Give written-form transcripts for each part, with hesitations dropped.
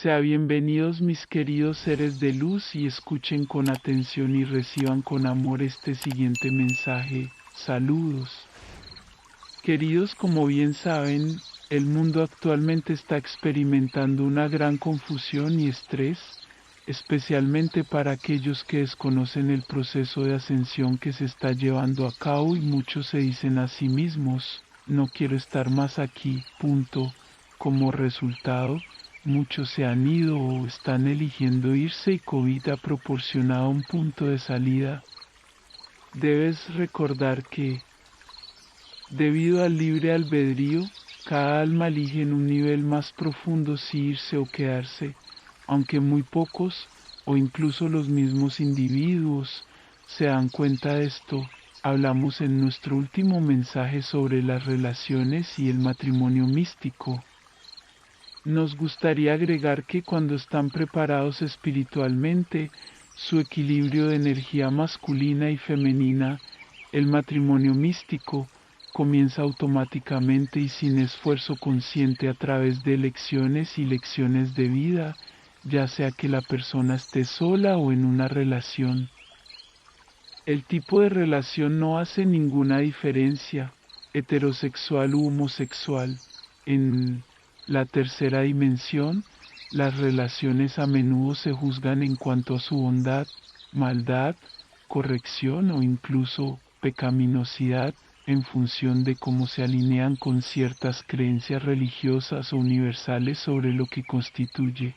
Sean bienvenidos mis queridos seres de luz y escuchen con atención y reciban con amor este siguiente mensaje. Saludos. Queridos, como bien saben, el mundo actualmente está experimentando una gran confusión y estrés, especialmente para aquellos que desconocen el proceso de ascensión que se está llevando a cabo y muchos se dicen a sí mismos, no quiero estar más aquí, punto. Como resultado, muchos se han ido o están eligiendo irse y COVID ha proporcionado un punto de salida. Debes recordar que, debido al libre albedrío, cada alma elige en un nivel más profundo si irse o quedarse, aunque muy pocos, o incluso los mismos individuos, se dan cuenta de esto. Hablamos en nuestro último mensaje sobre las relaciones y el matrimonio místico. Nos gustaría agregar que cuando están preparados espiritualmente, su equilibrio de energía masculina y femenina, el matrimonio místico, comienza automáticamente y sin esfuerzo consciente a través de elecciones y lecciones de vida, ya sea que la persona esté sola o en una relación. El tipo de relación no hace ninguna diferencia, heterosexual u homosexual. En la tercera dimensión, las relaciones a menudo se juzgan en cuanto a su bondad, maldad, corrección o incluso pecaminosidad en función de cómo se alinean con ciertas creencias religiosas o universales sobre lo que constituye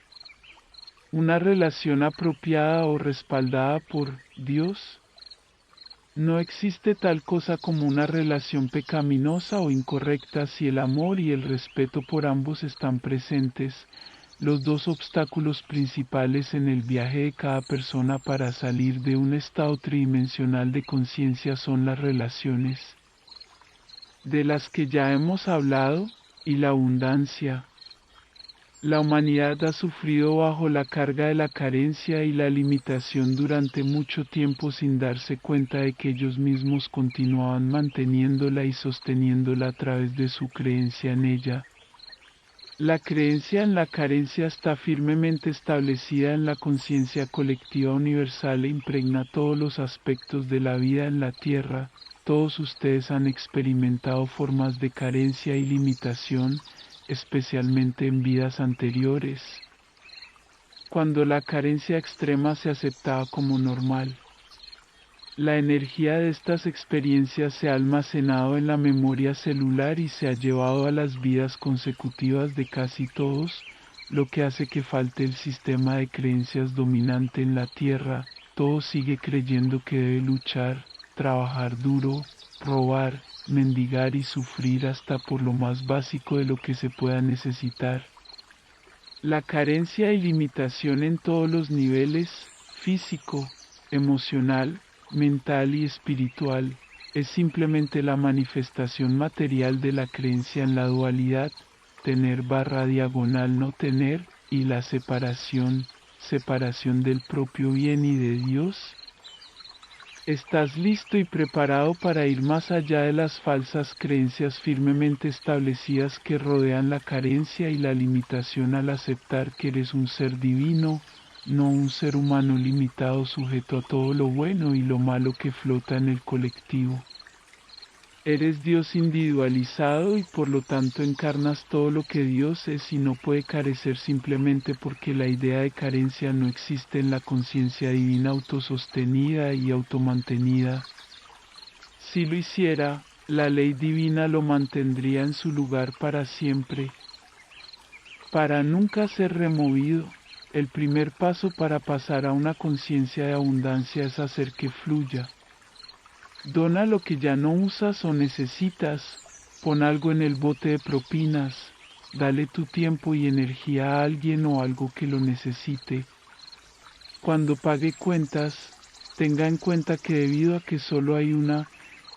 una relación apropiada o respaldada por Dios. No existe tal cosa como una relación pecaminosa o incorrecta si el amor y el respeto por ambos están presentes. Los dos obstáculos principales en el viaje de cada persona para salir de un estado tridimensional de conciencia son las relaciones, de las que ya hemos hablado, y la abundancia. La humanidad ha sufrido bajo la carga de la carencia y la limitación durante mucho tiempo sin darse cuenta de que ellos mismos continuaban manteniéndola y sosteniéndola a través de su creencia en ella. La creencia en la carencia está firmemente establecida en la conciencia colectiva universal e impregna todos los aspectos de la vida en la Tierra. Todos ustedes han experimentado formas de carencia y limitación, especialmente en vidas anteriores, cuando la carencia extrema se aceptaba como normal. La energía de estas experiencias se ha almacenado en la memoria celular y se ha llevado a las vidas consecutivas de casi todos, lo que hace que falte el sistema de creencias dominante en la Tierra. Todo sigue creyendo que debe luchar, trabajar duro, robar, mendigar y sufrir hasta por lo más básico de lo que se pueda necesitar. La carencia y limitación en todos los niveles, físico, emocional, mental y espiritual, es simplemente la manifestación material de la creencia en la dualidad, tener barra diagonal no tener, y la separación del propio bien y de Dios. ¿Estás listo y preparado para ir más allá de las falsas creencias firmemente establecidas que rodean la carencia y la limitación al aceptar que eres un ser divino, no un ser humano limitado sujeto a todo lo bueno y lo malo que flota en el colectivo? Eres Dios individualizado y por lo tanto encarnas todo lo que Dios es y no puede carecer simplemente porque la idea de carencia no existe en la conciencia divina autosostenida y automantenida. Si lo hiciera, la ley divina lo mantendría en su lugar para siempre, para nunca ser removido. El primer paso para pasar a una conciencia de abundancia es hacer que fluya. Dona lo que ya no usas o necesitas, pon algo en el bote de propinas, dale tu tiempo y energía a alguien o algo que lo necesite. Cuando pague cuentas, tenga en cuenta que debido a que solo hay una,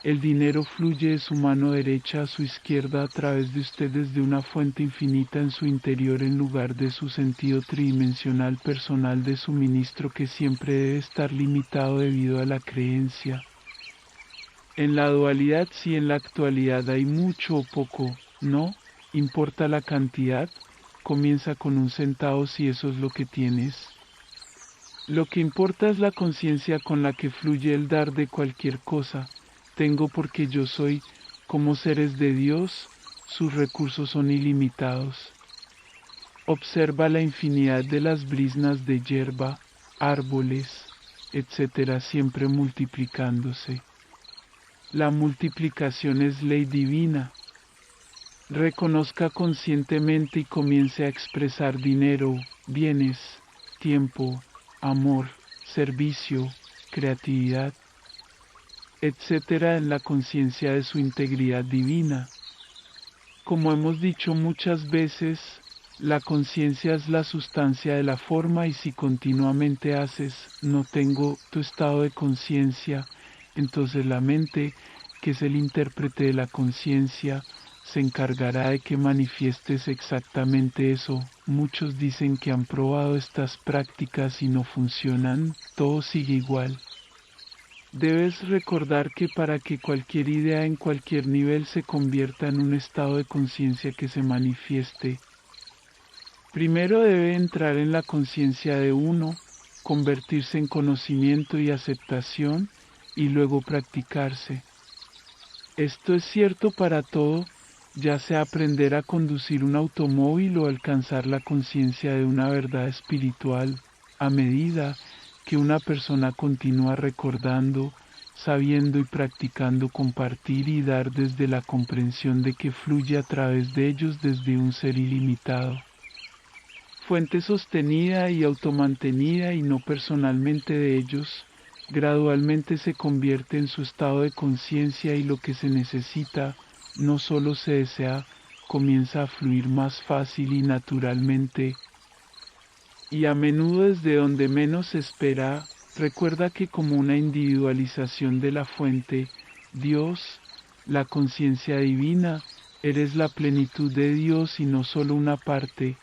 el dinero fluye de su mano derecha a su izquierda a través de usted desde una fuente infinita en su interior en lugar de su sentido tridimensional personal de suministro que siempre debe estar limitado debido a la creencia. En la dualidad, si en la actualidad hay mucho o poco, no importa la cantidad, comienza con 1 centavo si eso es lo que tienes. Lo que importa es la conciencia con la que fluye el dar de cualquier cosa. Tengo porque yo soy, como seres de Dios, sus recursos son ilimitados. Observa la infinidad de las briznas de hierba, árboles, etcétera, siempre multiplicándose. La multiplicación es ley divina. Reconozca conscientemente y comience a expresar dinero, bienes, tiempo, amor, servicio, creatividad, etcétera, en la conciencia de su integridad divina. Como hemos dicho muchas veces, la conciencia es la sustancia de la forma y si continuamente haces no tengo tu estado de conciencia, entonces la mente, que es el intérprete de la conciencia, se encargará de que manifiestes exactamente eso. Muchos dicen que han probado estas prácticas y no funcionan, todo sigue igual. Debes recordar que para que cualquier idea en cualquier nivel se convierta en un estado de conciencia que se manifieste, primero debe entrar en la conciencia de uno, convertirse en conocimiento y aceptación y luego practicarse. Esto es cierto para todo, ya sea aprender a conducir un automóvil o alcanzar la conciencia de una verdad espiritual, a medida que una persona continúa recordando, sabiendo y practicando compartir y dar desde la comprensión de que fluye a través de ellos desde un ser ilimitado. Fuente sostenida y automantenida y no personalmente de ellos, gradualmente se convierte en su estado de conciencia y lo que se necesita, no solo se desea, comienza a fluir más fácil y naturalmente, y a menudo desde donde menos se espera. Recuerda que como una individualización de la fuente, Dios, la conciencia divina, eres la plenitud de Dios y no solo una parte.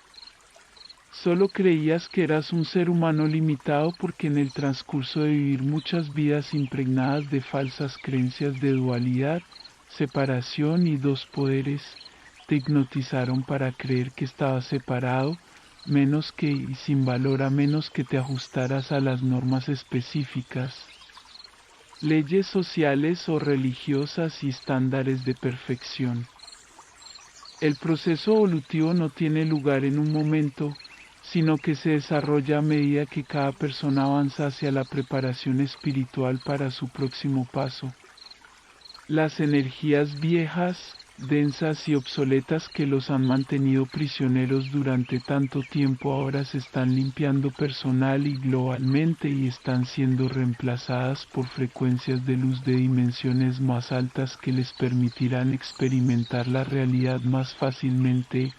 Solo creías que eras un ser humano limitado porque en el transcurso de vivir muchas vidas impregnadas de falsas creencias de dualidad, separación y dos poderes, te hipnotizaron para creer que estabas separado, menos que y sin valor a menos que te ajustaras a las normas específicas, leyes sociales o religiosas y estándares de perfección. El proceso evolutivo no tiene lugar en un momento, sino que se desarrolla a medida que cada persona avanza hacia la preparación espiritual para su próximo paso. Las energías viejas, densas y obsoletas que los han mantenido prisioneros durante tanto tiempo ahora se están limpiando personal y globalmente y están siendo reemplazadas por frecuencias de luz de dimensiones más altas que les permitirán experimentar la realidad más fácilmente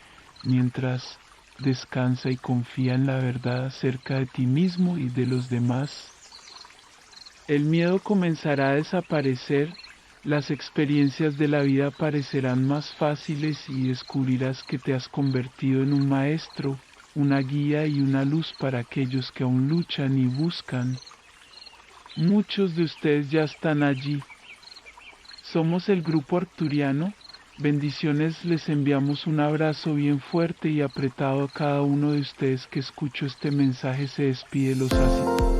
mientras descansa y confía en la verdad acerca de ti mismo y de los demás. El miedo comenzará a desaparecer, las experiencias de la vida parecerán más fáciles y descubrirás que te has convertido en un maestro, una guía y una luz para aquellos que aún luchan y buscan. Muchos de ustedes ya están allí. Somos el grupo arcturiano. Bendiciones, les enviamos un abrazo bien fuerte y apretado a cada uno de ustedes que escucho este mensaje. Se despide los así.